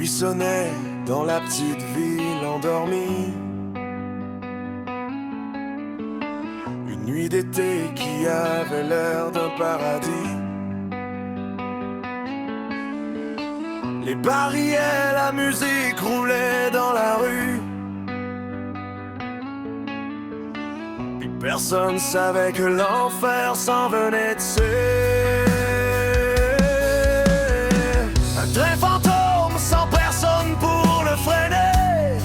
Minuit sonnait dans la petite ville endormie. Une nuit d'été qui avait l'air d'un paradis. Les bars riaient, la musique roulait dans la rue. Puis personne savait que l'enfer s'en venait dessus. Un train fantôme sans personne pour le freiner.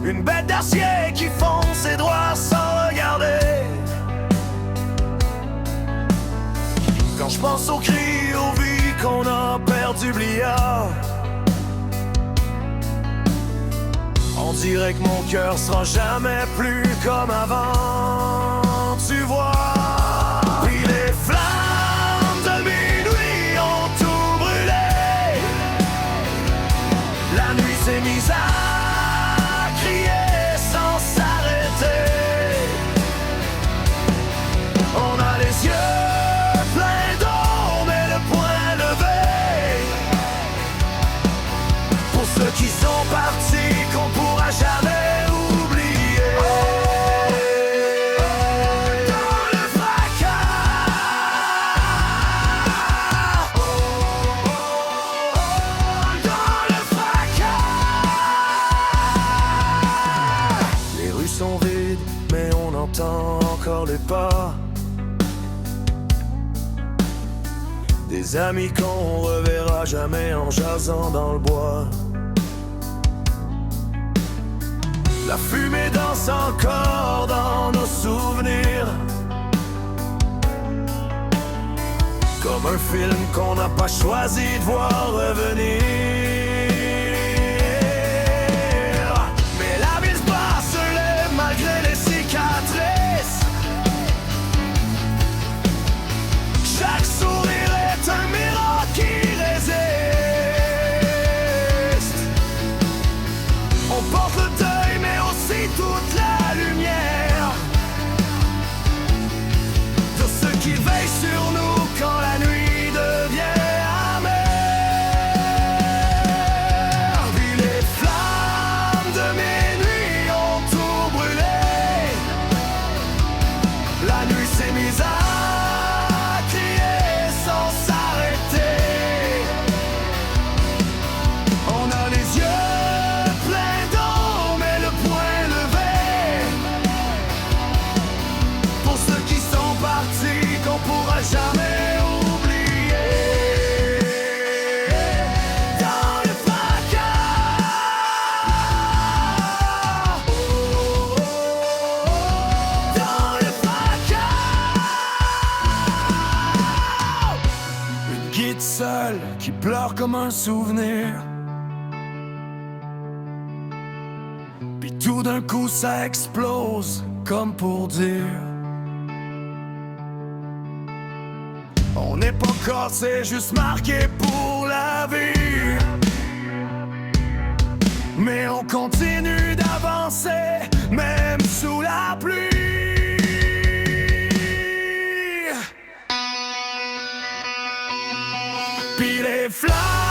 Une bête d'acier qui fonçait droit sans regarder. Quand je pense aux cris, aux vies qu'on a perdu Blia, on dirait que mon cœur sera jamais plus comme avant, tu vois. Puis les flammes de minuit ont tout brûlé. La nuit s'est mise à crier sans s'arrêter. On a les yeux pleins d'eau mais le poing levé. Pour ceux qui sont partis, qu'on pourra jamais oublier. Dans le fracas, dans le fracas. Les rues sont vides, mais on entend encore les pas. Des amis qu'on reverra jamais en jasant dans le bois. La fumée danse encore dans nos souvenirs, comme un film qu'on n'a pas choisi de voir revenir. Mais la vie se bat, se lève malgré les cicatrices. Chaque sourire est un miracle qui résiste. On porte le deuil mais aussi toute la lumière de ceux qui veillent sur nous quand la nuit devient amère. Puis les flammes de minuit ont tout brûlé. La nuit s'est mise à crier sans s'arrêter. On a les yeux pleins d'eau mais le poing levé. Pour ceux qui sont partis, qu'on pourra jamais oublier. Dans le fracas, dans le fracas. Une guide seule qui pleure comme un souvenir. Puis tout d'un coup ça explose comme pour dire: on n'est pas corps, c'est juste marqué pour la vie. Mais on continue d'avancer, même sous la pluie. Puis les flammes